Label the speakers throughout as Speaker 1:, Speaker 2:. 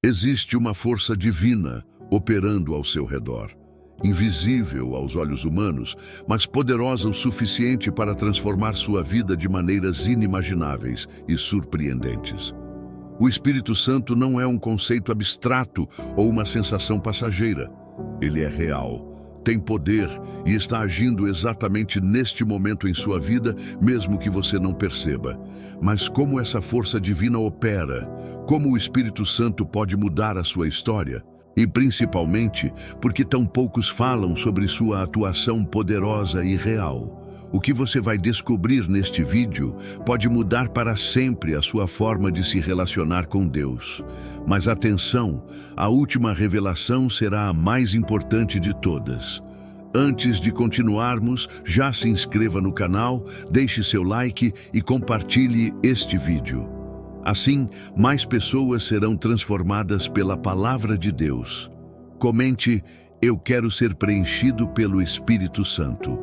Speaker 1: Existe uma força divina operando ao seu redor, invisível aos olhos humanos, mas poderosa o suficiente para transformar sua vida de maneiras inimagináveis e surpreendentes. O Espírito Santo não é um conceito abstrato ou uma sensação passageira. Ele é real, tem poder e está agindo exatamente neste momento em sua vida, mesmo que você não perceba. Mas como essa força divina opera? Como o Espírito Santo pode mudar a sua história? E principalmente, porque tão poucos falam sobre sua atuação poderosa e real. O que você vai descobrir neste vídeo pode mudar para sempre a sua forma de se relacionar com Deus. Mas atenção, a última revelação será a mais importante de todas. Antes de continuarmos, já se inscreva no canal, deixe seu like e compartilhe este vídeo. Assim, mais pessoas serão transformadas pela palavra de Deus. Comente: eu quero ser preenchido pelo Espírito Santo.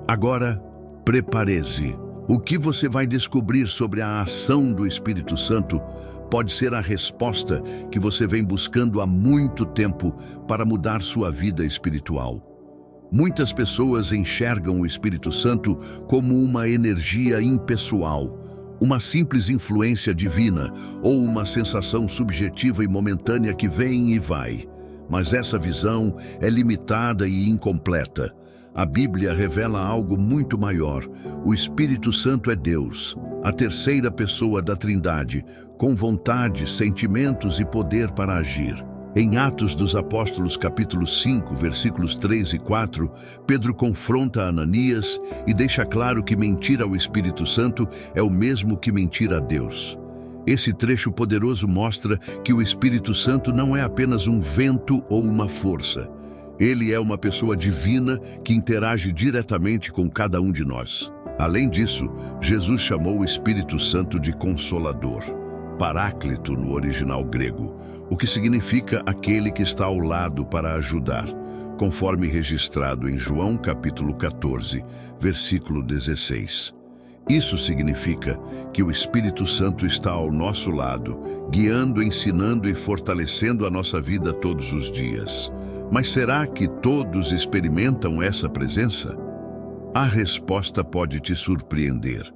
Speaker 1: Agora, prepare-se. O que você vai descobrir sobre a ação do Espírito Santo pode ser a resposta que você vem buscando há muito tempo para mudar sua vida espiritual. Muitas pessoas enxergam o Espírito Santo como uma energia impessoal, uma simples influência divina ou uma sensação subjetiva e momentânea que vem e vai. Mas essa visão é limitada e incompleta. A Bíblia revela algo muito maior. O Espírito Santo é Deus, a terceira pessoa da Trindade, com vontade, sentimentos e poder para agir. Em Atos dos Apóstolos, capítulo 5, versículos 3 e 4, Pedro confronta Ananias e deixa claro que mentir ao Espírito Santo é o mesmo que mentir a Deus. Esse trecho poderoso mostra que o Espírito Santo não é apenas um vento ou uma força. Ele é uma pessoa divina que interage diretamente com cada um de nós. Além disso, Jesus chamou o Espírito Santo de Consolador, Paráclito no original grego, o que significa aquele que está ao lado para ajudar, conforme registrado em João capítulo 14, versículo 16. Isso significa que o Espírito Santo está ao nosso lado, guiando, ensinando e fortalecendo a nossa vida todos os dias. Mas será que todos experimentam essa presença? A resposta pode te surpreender.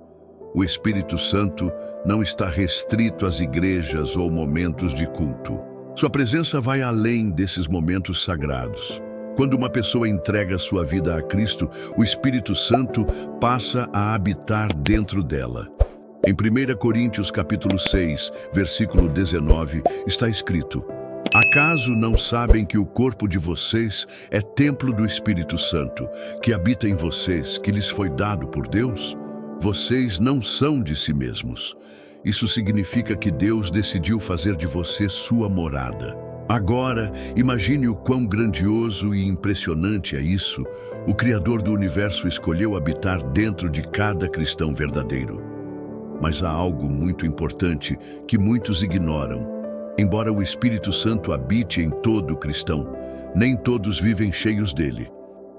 Speaker 1: O Espírito Santo não está restrito às igrejas ou momentos de culto. Sua presença vai além desses momentos sagrados. Quando uma pessoa entrega sua vida a Cristo, o Espírito Santo passa a habitar dentro dela. Em 1 Coríntios capítulo 6, versículo 19, está escrito: acaso não sabem que o corpo de vocês é templo do Espírito Santo, que habita em vocês, que lhes foi dado por Deus? Vocês não são de si mesmos. Isso significa que Deus decidiu fazer de você sua morada. Agora, imagine o quão grandioso e impressionante é isso. O Criador do Universo escolheu habitar dentro de cada cristão verdadeiro. Mas há algo muito importante que muitos ignoram. Embora o Espírito Santo habite em todo cristão, nem todos vivem cheios dele.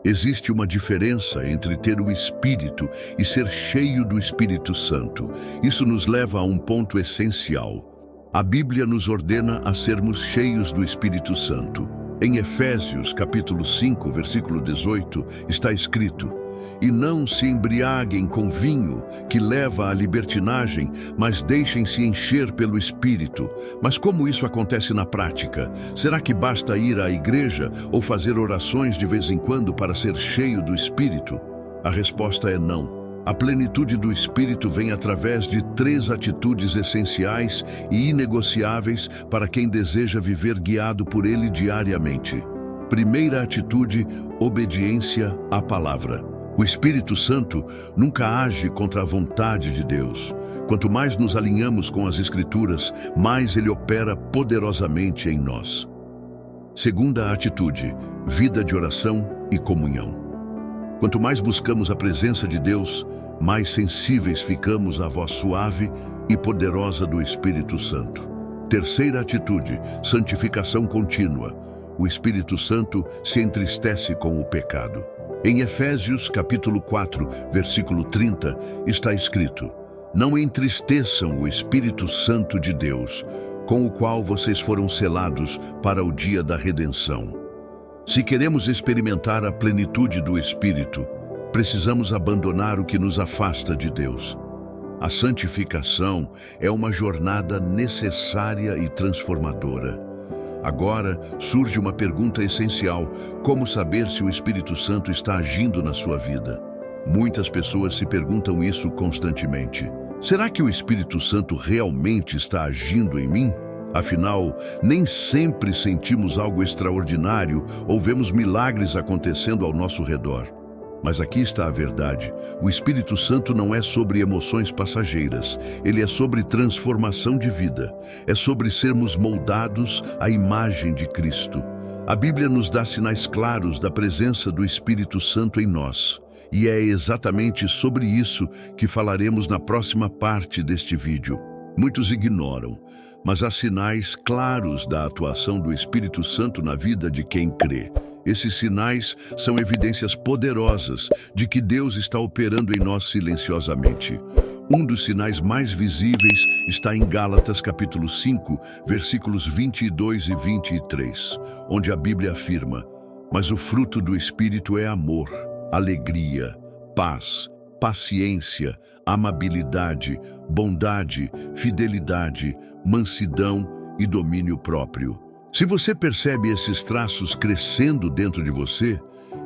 Speaker 1: Existe uma diferença entre ter o Espírito e ser cheio do Espírito Santo. Isso nos leva a um ponto essencial. A Bíblia nos ordena a sermos cheios do Espírito Santo. Em Efésios, capítulo 5, versículo 18, está escrito: e não se embriaguem com vinho, que leva à libertinagem, mas deixem-se encher pelo Espírito. Mas como isso acontece na prática? Será que basta ir à igreja ou fazer orações de vez em quando para ser cheio do Espírito? A resposta é não. A plenitude do Espírito vem através de 3 atitudes essenciais e inegociáveis para quem deseja viver guiado por Ele diariamente. Primeira atitude: obediência à palavra. O Espírito Santo nunca age contra a vontade de Deus. Quanto mais nos alinhamos com as Escrituras, mais Ele opera poderosamente em nós. Segunda atitude: vida de oração e comunhão. Quanto mais buscamos a presença de Deus, mais sensíveis ficamos à voz suave e poderosa do Espírito Santo. Terceira atitude: santificação contínua. O Espírito Santo se entristece com o pecado. Em Efésios, capítulo 4, versículo 30, está escrito: não entristeçam o Espírito Santo de Deus, com o qual vocês foram selados para o dia da redenção. Se queremos experimentar a plenitude do Espírito, precisamos abandonar o que nos afasta de Deus. A santificação é uma jornada necessária e transformadora. Agora surge uma pergunta essencial: como saber se o Espírito Santo está agindo na sua vida? Muitas pessoas se perguntam isso constantemente. Será que o Espírito Santo realmente está agindo em mim? Afinal, nem sempre sentimos algo extraordinário ou vemos milagres acontecendo ao nosso redor. Mas aqui está a verdade. O Espírito Santo não é sobre emoções passageiras. Ele é sobre transformação de vida. É sobre sermos moldados à imagem de Cristo. A Bíblia nos dá sinais claros da presença do Espírito Santo em nós. E é exatamente sobre isso que falaremos na próxima parte deste vídeo. Muitos ignoram, mas há sinais claros da atuação do Espírito Santo na vida de quem crê. Esses sinais são evidências poderosas de que Deus está operando em nós silenciosamente. Um dos sinais mais visíveis está em Gálatas capítulo 5, versículos 22 e 23, onde a Bíblia afirma: "Mas o fruto do Espírito é amor, alegria, paz, paciência, amabilidade, bondade, fidelidade, mansidão e domínio próprio." Se você percebe esses traços crescendo dentro de você,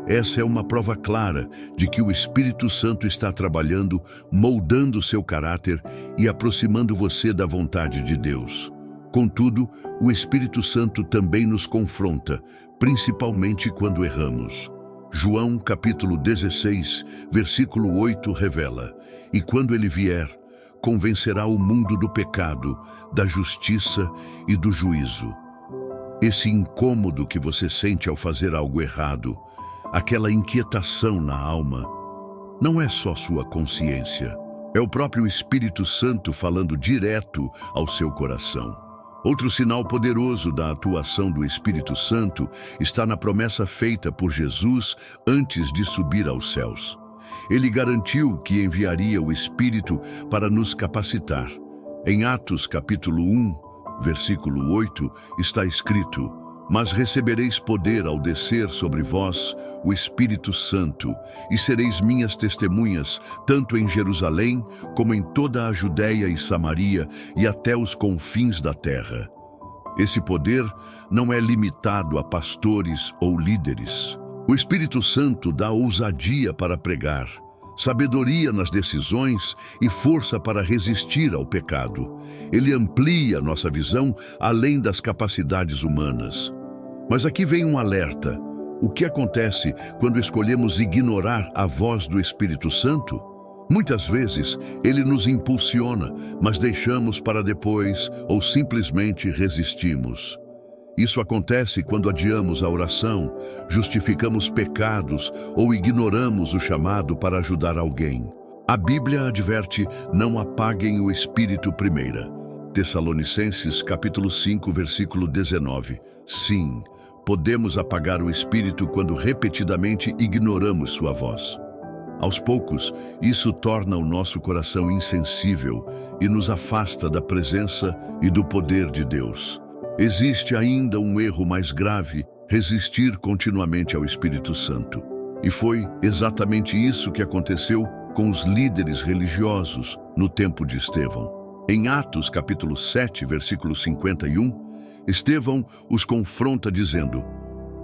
Speaker 1: essa é uma prova clara de que o Espírito Santo está trabalhando, moldando seu caráter e aproximando você da vontade de Deus. Contudo, o Espírito Santo também nos confronta, principalmente quando erramos. João capítulo 16, versículo 8 revela: "E quando ele vier, convencerá o mundo do pecado, da justiça e do juízo." Esse incômodo que você sente ao fazer algo errado, aquela inquietação na alma, não é só sua consciência. É o próprio Espírito Santo falando direto ao seu coração. Outro sinal poderoso da atuação do Espírito Santo está na promessa feita por Jesus antes de subir aos céus. Ele garantiu que enviaria o Espírito para nos capacitar. Em Atos capítulo 1, versículo 8, está escrito: "Mas recebereis poder ao descer sobre vós o Espírito Santo, e sereis minhas testemunhas, tanto em Jerusalém, como em toda a Judéia e Samaria, e até os confins da terra." Esse poder não é limitado a pastores ou líderes. O Espírito Santo dá ousadia para pregar, sabedoria nas decisões e força para resistir ao pecado. Ele amplia nossa visão além das capacidades humanas. Mas aqui vem um alerta. O que acontece quando escolhemos ignorar a voz do Espírito Santo? Muitas vezes, ele nos impulsiona, mas deixamos para depois ou simplesmente resistimos. Isso acontece quando adiamos a oração, justificamos pecados ou ignoramos o chamado para ajudar alguém. A Bíblia adverte: "Não apaguem o Espírito primeiro." Tessalonicenses capítulo 5, versículo 19. Sim, podemos apagar o Espírito quando repetidamente ignoramos sua voz. Aos poucos, isso torna o nosso coração insensível e nos afasta da presença e do poder de Deus. Existe ainda um erro mais grave: resistir continuamente ao Espírito Santo. E foi exatamente isso que aconteceu com os líderes religiosos no tempo de Estevão. Em Atos capítulo 7, versículo 51, Estevão os confronta dizendo: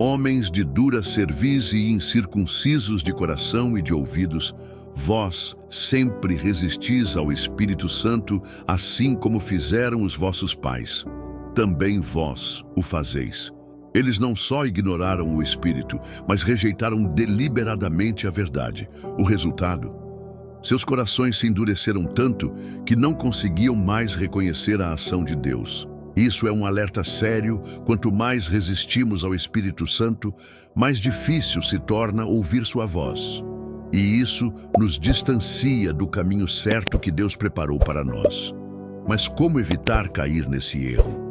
Speaker 1: "Homens de dura cerviz e incircuncisos de coração e de ouvidos, vós sempre resistis ao Espírito Santo, assim como fizeram os vossos pais. Também vós o fazeis." Eles não só ignoraram o Espírito, mas rejeitaram deliberadamente a verdade. O resultado? Seus corações se endureceram tanto que não conseguiam mais reconhecer a ação de Deus. Isso é um alerta sério. Quanto mais resistimos ao Espírito Santo, mais difícil se torna ouvir sua voz. E isso nos distancia do caminho certo que Deus preparou para nós. Mas como evitar cair nesse erro?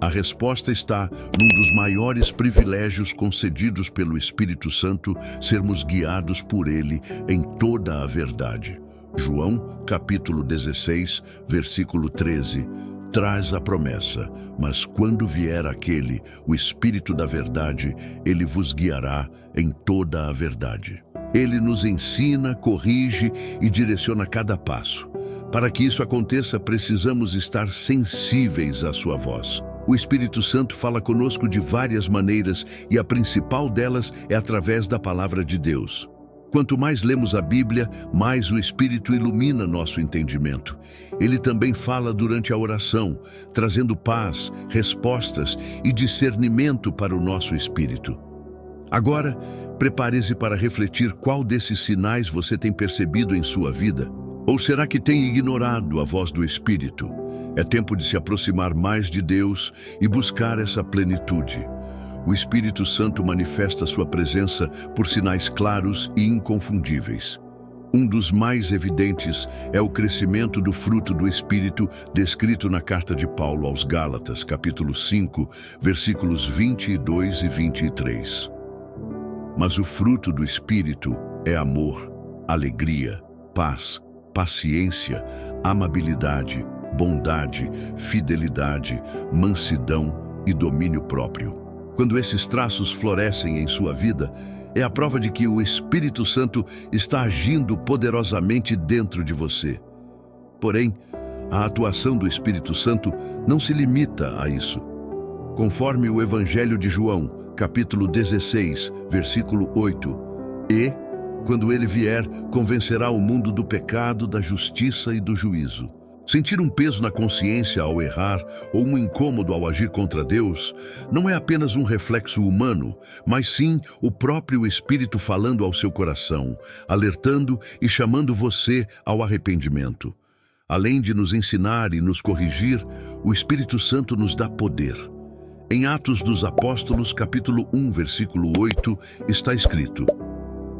Speaker 1: A resposta está num dos maiores privilégios concedidos pelo Espírito Santo: sermos guiados por ele em toda a verdade. João, capítulo 16, versículo 13. traz a promessa: mas quando vier aquele, o Espírito da verdade, ele vos guiará em toda a verdade. Ele nos ensina, corrige e direciona cada passo. Para que isso aconteça, precisamos estar sensíveis à sua voz. O Espírito Santo fala conosco de várias maneiras e a principal delas é através da palavra de Deus. Quanto mais lemos a Bíblia, mais o Espírito ilumina nosso entendimento. Ele também fala durante a oração, trazendo paz, respostas e discernimento para o nosso espírito. Agora, prepare-se para refletir qual desses sinais você tem percebido em sua vida. Ou será que tem ignorado a voz do Espírito? É tempo de se aproximar mais de Deus e buscar essa plenitude. O Espírito Santo manifesta sua presença por sinais claros e inconfundíveis. Um dos mais evidentes é o crescimento do fruto do Espírito descrito na carta de Paulo aos Gálatas, capítulo 5, versículos 22 e 23. Mas o fruto do Espírito é amor, alegria, paz, paciência, amabilidade, bondade, fidelidade, mansidão e domínio próprio. Quando esses traços florescem em sua vida, é a prova de que o Espírito Santo está agindo poderosamente dentro de você. Porém, a atuação do Espírito Santo não se limita a isso. Conforme o Evangelho de João, capítulo 16, versículo 8, quando ele vier, convencerá o mundo do pecado, da justiça e do juízo. Sentir um peso na consciência ao errar ou um incômodo ao agir contra Deus não é apenas um reflexo humano, mas sim o próprio Espírito falando ao seu coração, alertando e chamando você ao arrependimento. Além de nos ensinar e nos corrigir, o Espírito Santo nos dá poder. Em Atos dos Apóstolos, capítulo 1, versículo 8, está escrito: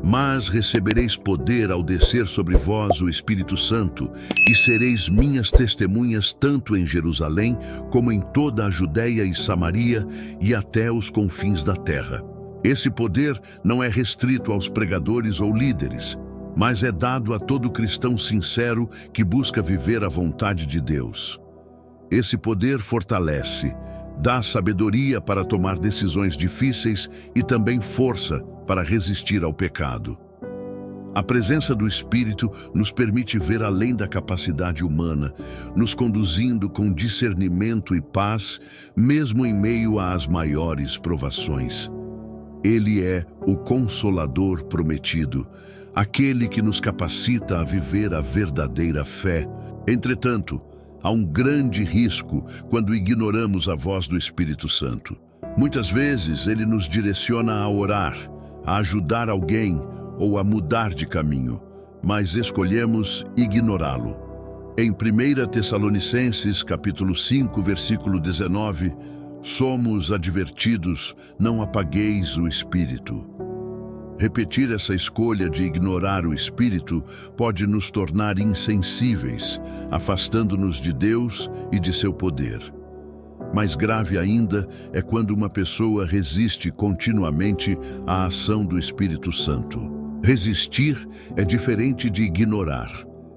Speaker 1: mas recebereis poder ao descer sobre vós o Espírito Santo, e sereis minhas testemunhas tanto em Jerusalém, como em toda a Judéia e Samaria, e até os confins da terra. Esse poder não é restrito aos pregadores ou líderes, mas é dado a todo cristão sincero que busca viver a vontade de Deus. Esse poder fortalece, dá sabedoria para tomar decisões difíceis e também força para resistir ao pecado. A presença do Espírito nos permite ver além da capacidade humana, nos conduzindo com discernimento e paz, mesmo em meio às maiores provações. Ele é o Consolador prometido, aquele que nos capacita a viver a verdadeira fé. Entretanto, há um grande risco quando ignoramos a voz do Espírito Santo. Muitas vezes ele nos direciona a orar, a ajudar alguém ou a mudar de caminho, mas escolhemos ignorá-lo. Em 1 Tessalonicenses, capítulo 5, versículo 19, somos advertidos: não apagueis o Espírito. Repetir essa escolha de ignorar o Espírito pode nos tornar insensíveis, afastando-nos de Deus e de seu poder. Mais grave ainda é quando uma pessoa resiste continuamente à ação do Espírito Santo. Resistir é diferente de ignorar.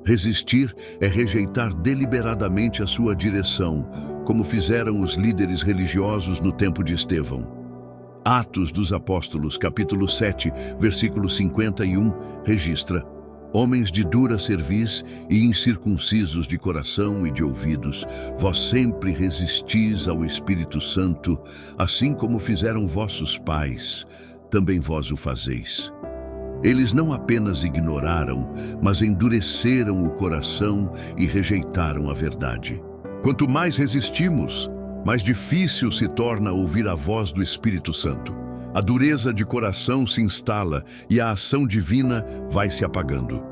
Speaker 1: Resistir é rejeitar deliberadamente a sua direção, como fizeram os líderes religiosos no tempo de Estevão. Atos dos Apóstolos, capítulo 7, versículo 51, registra: homens de dura cerviz e incircuncisos de coração e de ouvidos, vós sempre resistis ao Espírito Santo, assim como fizeram vossos pais, também vós o fazeis. Eles não apenas ignoraram, mas endureceram o coração e rejeitaram a verdade. Quanto mais resistimos, mais difícil se torna ouvir a voz do Espírito Santo. A dureza de coração se instala e a ação divina vai se apagando.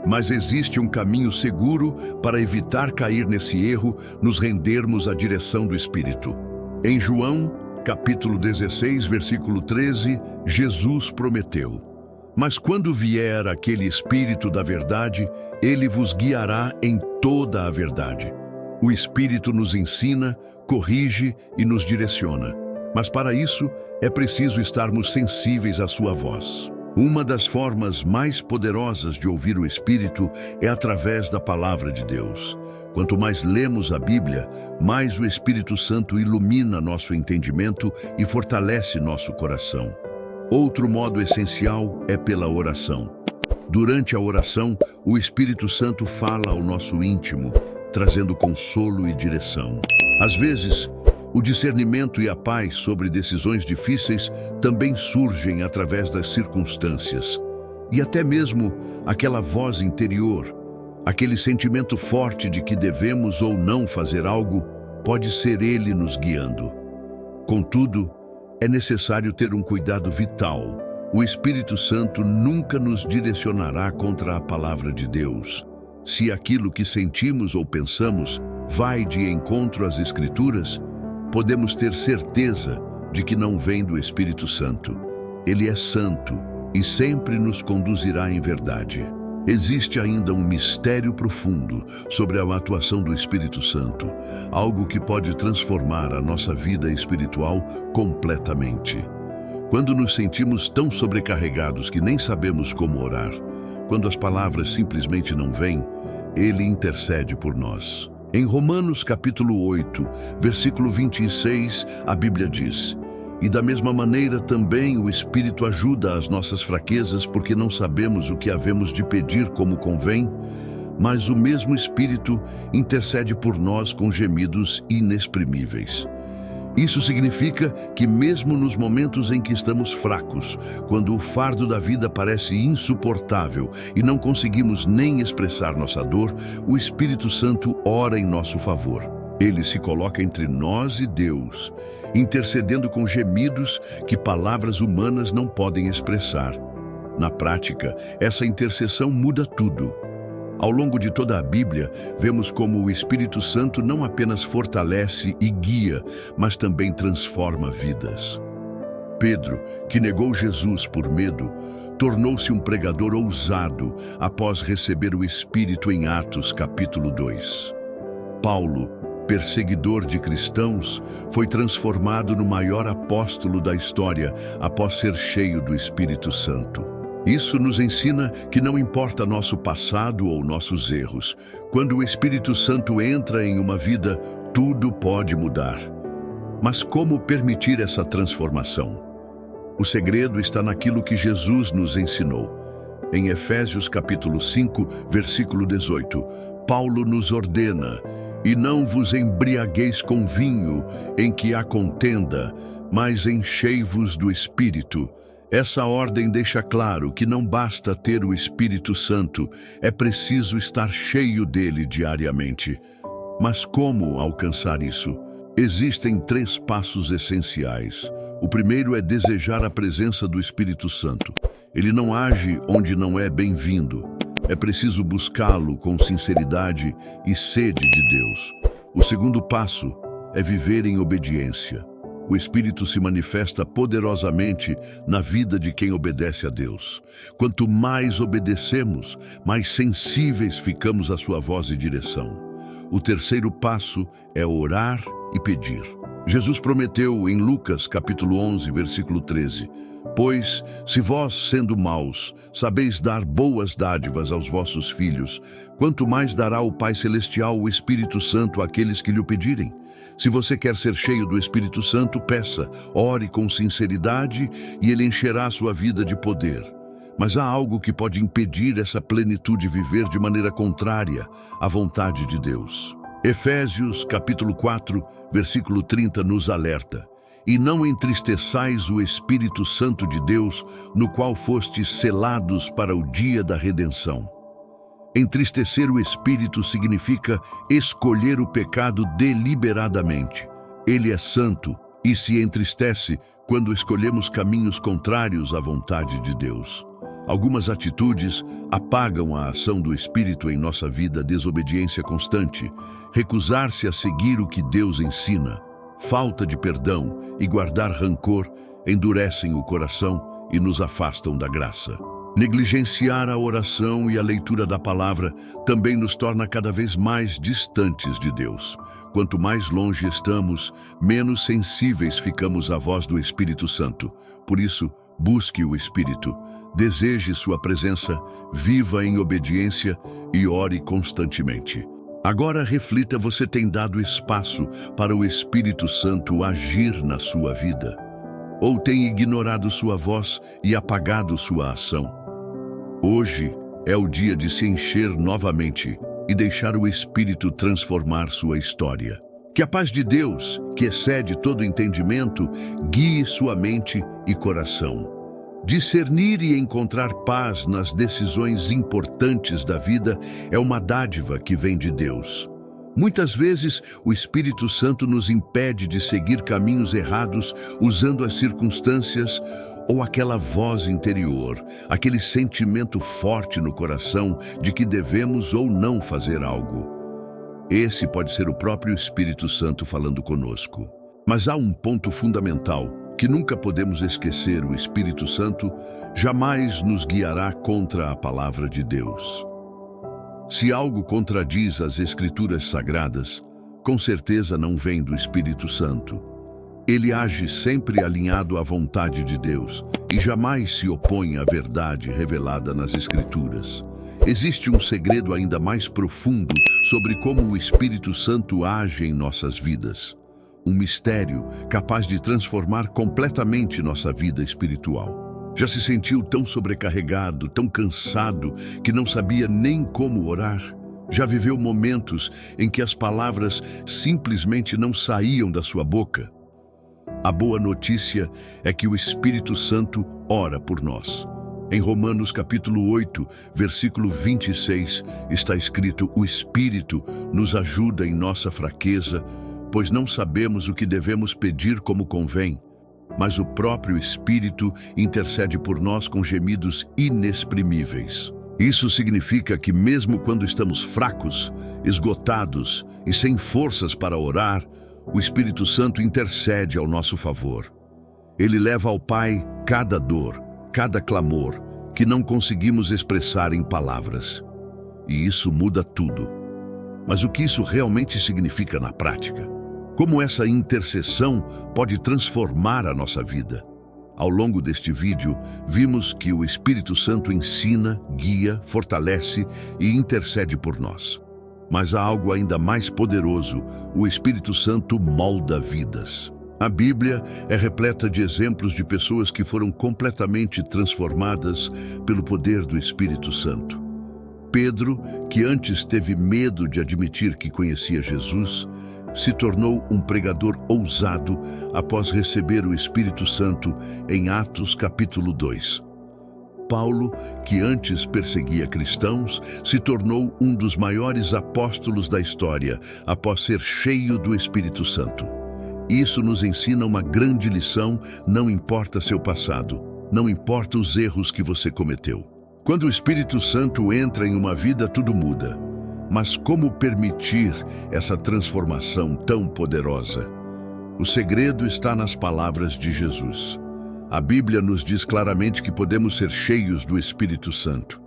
Speaker 1: Mas existe um caminho seguro para evitar cair nesse erro, nos rendermos à direção do Espírito. Em João, capítulo 16, versículo 13, Jesus prometeu: mas quando vier aquele Espírito da verdade, ele vos guiará em toda a verdade. O Espírito nos ensina, corrige e nos direciona. Mas para isso, é preciso estarmos sensíveis à sua voz. Uma das formas mais poderosas de ouvir o Espírito é através da Palavra de Deus. Quanto mais lemos a Bíblia, mais o Espírito Santo ilumina nosso entendimento e fortalece nosso coração. Outro modo essencial é pela oração. Durante a oração, o Espírito Santo fala ao nosso íntimo, trazendo consolo e direção. Às vezes, o discernimento e a paz sobre decisões difíceis também surgem através das circunstâncias. E até mesmo aquela voz interior, aquele sentimento forte de que devemos ou não fazer algo, pode ser ele nos guiando. Contudo, é necessário ter um cuidado vital. O Espírito Santo nunca nos direcionará contra a palavra de Deus. Se aquilo que sentimos ou pensamos vai de encontro às Escrituras, podemos ter certeza de que não vem do Espírito Santo. Ele é santo e sempre nos conduzirá em verdade. Existe ainda um mistério profundo sobre a atuação do Espírito Santo, algo que pode transformar a nossa vida espiritual completamente. Quando nos sentimos tão sobrecarregados que nem sabemos como orar, quando as palavras simplesmente não vêm, Ele intercede por nós. Em Romanos capítulo 8, versículo 26, a Bíblia diz: "E da mesma maneira também o Espírito ajuda as nossas fraquezas, porque não sabemos o que havemos de pedir como convém, mas o mesmo Espírito intercede por nós com gemidos inexprimíveis." Isso significa que mesmo nos momentos em que estamos fracos, quando o fardo da vida parece insuportável e não conseguimos nem expressar nossa dor, o Espírito Santo ora em nosso favor. Ele se coloca entre nós e Deus, intercedendo com gemidos que palavras humanas não podem expressar. Na prática, essa intercessão muda tudo. Ao longo de toda a Bíblia, vemos como o Espírito Santo não apenas fortalece e guia, mas também transforma vidas. Pedro, que negou Jesus por medo, tornou-se um pregador ousado após receber o Espírito em Atos capítulo 2. Paulo, perseguidor de cristãos, foi transformado no maior apóstolo da história após ser cheio do Espírito Santo. Isso nos ensina que não importa nosso passado ou nossos erros. Quando o Espírito Santo entra em uma vida, tudo pode mudar. Mas como permitir essa transformação? O segredo está naquilo que Jesus nos ensinou. Em Efésios capítulo 5, versículo 18, Paulo nos ordena: "E não vos embriagueis com vinho, em que há contenda, mas enchei-vos do Espírito." Essa ordem deixa claro que não basta ter o Espírito Santo, é preciso estar cheio dele diariamente. Mas como alcançar isso? Existem 3 passos essenciais. O primeiro é desejar a presença do Espírito Santo. Ele não age onde não é bem-vindo. É preciso buscá-lo com sinceridade e sede de Deus. O segundo passo é viver em obediência. O Espírito se manifesta poderosamente na vida de quem obedece a Deus. Quanto mais obedecemos, mais sensíveis ficamos à sua voz e direção. O terceiro passo é orar e pedir. Jesus prometeu em Lucas capítulo 11, versículo 13: "Pois, se vós, sendo maus, sabeis dar boas dádivas aos vossos filhos, quanto mais dará o Pai Celestial o Espírito Santo àqueles que lhe o pedirem? Se você quer ser cheio do Espírito Santo, peça, ore com sinceridade e ele encherá sua vida de poder." Mas há algo que pode impedir essa plenitude viver de maneira contrária à vontade de Deus. Efésios capítulo 4, versículo 30 nos alerta: "E não entristeçais o Espírito Santo de Deus, no qual fostes selados para o dia da redenção." Entristecer o Espírito significa escolher o pecado deliberadamente. Ele é santo e se entristece quando escolhemos caminhos contrários à vontade de Deus. Algumas atitudes apagam a ação do Espírito em nossa vida: desobediência constante, recusar-se a seguir o que Deus ensina, falta de perdão e guardar rancor endurecem o coração e nos afastam da graça. Negligenciar a oração e a leitura da palavra também nos torna cada vez mais distantes de Deus. Quanto mais longe estamos, menos sensíveis ficamos à voz do Espírito Santo. Por isso, Busque o Espírito, deseje sua presença, viva em obediência e ore constantemente. Agora reflita: você tem dado espaço para o Espírito Santo agir na sua vida? Ou tem ignorado sua voz e apagado sua ação? Hoje é o dia de se encher novamente e deixar o Espírito transformar sua história. Que a paz de Deus, que excede todo entendimento, guie sua mente e coração. Discernir e encontrar paz nas decisões importantes da vida é uma dádiva que vem de Deus. Muitas vezes, o Espírito Santo nos impede de seguir caminhos errados usando as circunstâncias ou aquela voz interior, aquele sentimento forte no coração de que devemos ou não fazer algo. Esse pode ser o próprio Espírito Santo falando conosco. Mas há um ponto fundamental que nunca podemos esquecer: o Espírito Santo jamais nos guiará contra a palavra de Deus. Se algo contradiz as Escrituras Sagradas, com certeza não vem do Espírito Santo. Ele age sempre alinhado à vontade de Deus e jamais se opõe à verdade revelada nas Escrituras. Existe um segredo ainda mais profundo sobre como o Espírito Santo age em nossas vidas. Um mistério capaz de transformar completamente nossa vida espiritual. Já se sentiu tão sobrecarregado, tão cansado, que não sabia nem como orar? Já viveu momentos em que as palavras simplesmente não saíam da sua boca? A boa notícia é que o Espírito Santo ora por nós. Em Romanos capítulo 8, versículo 26, está escrito: o Espírito nos ajuda em nossa fraqueza, pois não sabemos o que devemos pedir como convém, mas o próprio Espírito intercede por nós com gemidos inexprimíveis. Isso significa que mesmo quando estamos fracos, esgotados e sem forças para orar, o Espírito Santo intercede ao nosso favor. Ele leva ao Pai cada dor, cada clamor que não conseguimos expressar em palavras. E isso muda tudo. Mas o que isso realmente significa na prática? Como essa intercessão pode transformar a nossa vida? Ao longo deste vídeo, vimos que o Espírito Santo ensina, guia, fortalece e intercede por nós. Mas há algo ainda mais poderoso: o Espírito Santo molda vidas. A Bíblia é repleta de exemplos de pessoas que foram completamente transformadas pelo poder do Espírito Santo. Pedro, que antes teve medo de admitir que conhecia Jesus, se tornou um pregador ousado após receber o Espírito Santo em Atos capítulo 2. Paulo, que antes perseguia cristãos, se tornou um dos maiores apóstolos da história após ser cheio do Espírito Santo. Isso nos ensina uma grande lição: não importa seu passado, não importa os erros que você cometeu. Quando o Espírito Santo entra em uma vida, tudo muda. Mas como permitir essa transformação tão poderosa? O segredo está nas palavras de Jesus. A Bíblia nos diz claramente que podemos ser cheios do Espírito Santo.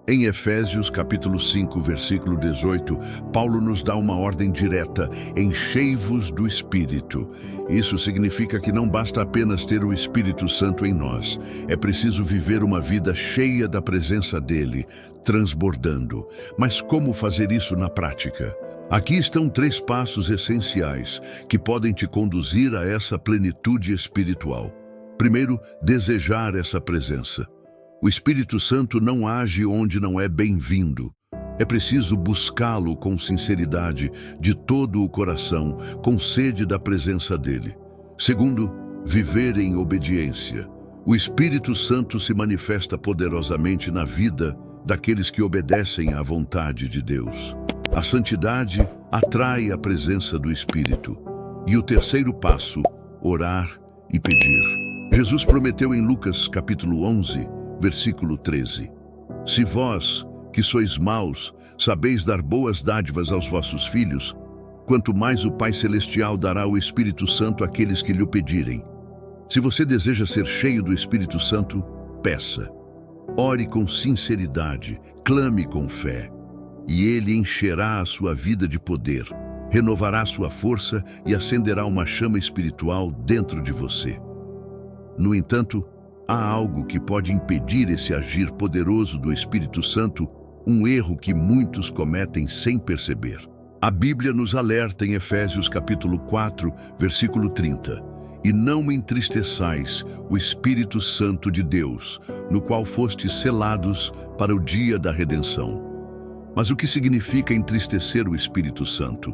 Speaker 1: Em Efésios capítulo 5, versículo 18, Paulo nos dá uma ordem direta: enchei-vos do Espírito. Isso significa que não basta apenas ter o Espírito Santo em nós. É preciso viver uma vida cheia da presença dele, transbordando. Mas como fazer isso na prática? Aqui estão 3 passos essenciais que podem te conduzir a essa plenitude espiritual. Primeiro, desejar essa presença. O Espírito Santo não age onde não é bem-vindo. É preciso buscá-lo com sinceridade, de todo o coração, com sede da presença dele. Segundo, viver em obediência. O Espírito Santo se manifesta poderosamente na vida daqueles que obedecem à vontade de Deus. A santidade atrai a presença do Espírito. E o terceiro passo, orar e pedir. Jesus prometeu em Lucas capítulo 11, versículo 13: se vós, que sois maus, sabeis dar boas dádivas aos vossos filhos, quanto mais o Pai Celestial dará o Espírito Santo àqueles que lhe o pedirem. Se você deseja ser cheio do Espírito Santo, peça. Ore com sinceridade, clame com fé, e ele encherá a sua vida de poder, renovará sua força e acenderá uma chama espiritual dentro de você. No entanto, há algo que pode impedir esse agir poderoso do Espírito Santo, um erro que muitos cometem sem perceber. A Bíblia nos alerta em Efésios capítulo 4, versículo 30. E não entristeçais o Espírito Santo de Deus, no qual fostes selados para o dia da redenção. Mas o que significa entristecer o Espírito Santo?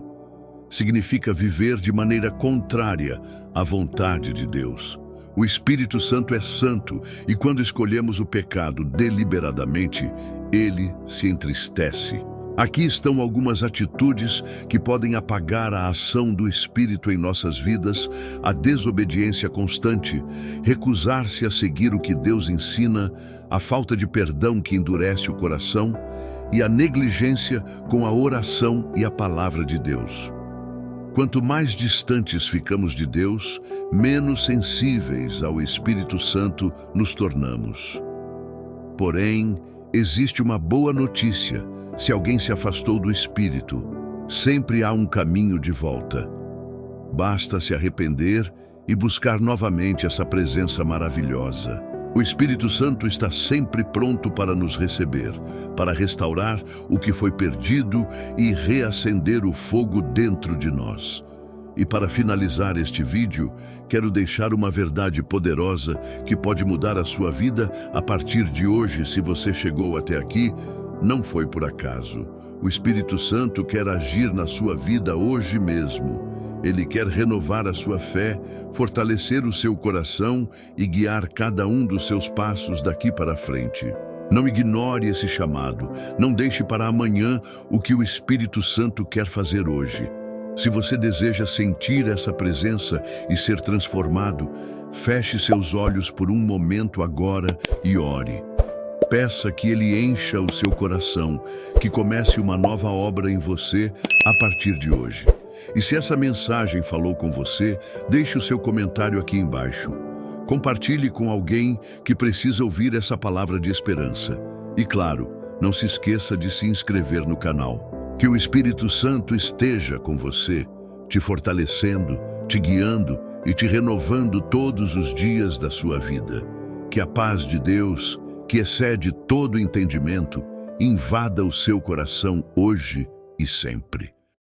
Speaker 1: Significa viver de maneira contrária à vontade de Deus. O Espírito Santo é santo e quando escolhemos o pecado deliberadamente, ele se entristece. Aqui estão algumas atitudes que podem apagar a ação do Espírito em nossas vidas: a desobediência constante, recusar-se a seguir o que Deus ensina, a falta de perdão que endurece o coração e a negligência com a oração e a palavra de Deus. Quanto mais distantes ficamos de Deus, menos sensíveis ao Espírito Santo nos tornamos. Porém, existe uma boa notícia: se alguém se afastou do Espírito, sempre há um caminho de volta. Basta se arrepender e buscar novamente essa presença maravilhosa. O Espírito Santo está sempre pronto para nos receber, para restaurar o que foi perdido e reacender o fogo dentro de nós. E para finalizar este vídeo, quero deixar uma verdade poderosa que pode mudar a sua vida a partir de hoje. Se você chegou até aqui, não foi por acaso. O Espírito Santo quer agir na sua vida hoje mesmo. Ele quer renovar a sua fé, fortalecer o seu coração e guiar cada um dos seus passos daqui para frente. Não ignore esse chamado. Não deixe para amanhã o que o Espírito Santo quer fazer hoje. Se você deseja sentir essa presença e ser transformado, feche seus olhos por um momento agora e ore. Peça que Ele encha o seu coração, que comece uma nova obra em você a partir de hoje. E se essa mensagem falou com você, deixe o seu comentário aqui embaixo. Compartilhe com alguém que precisa ouvir essa palavra de esperança. E claro, não se esqueça de se inscrever no canal. Que o Espírito Santo esteja com você, te fortalecendo, te guiando e te renovando todos os dias da sua vida. Que a paz de Deus, que excede todo entendimento, invada o seu coração hoje e sempre.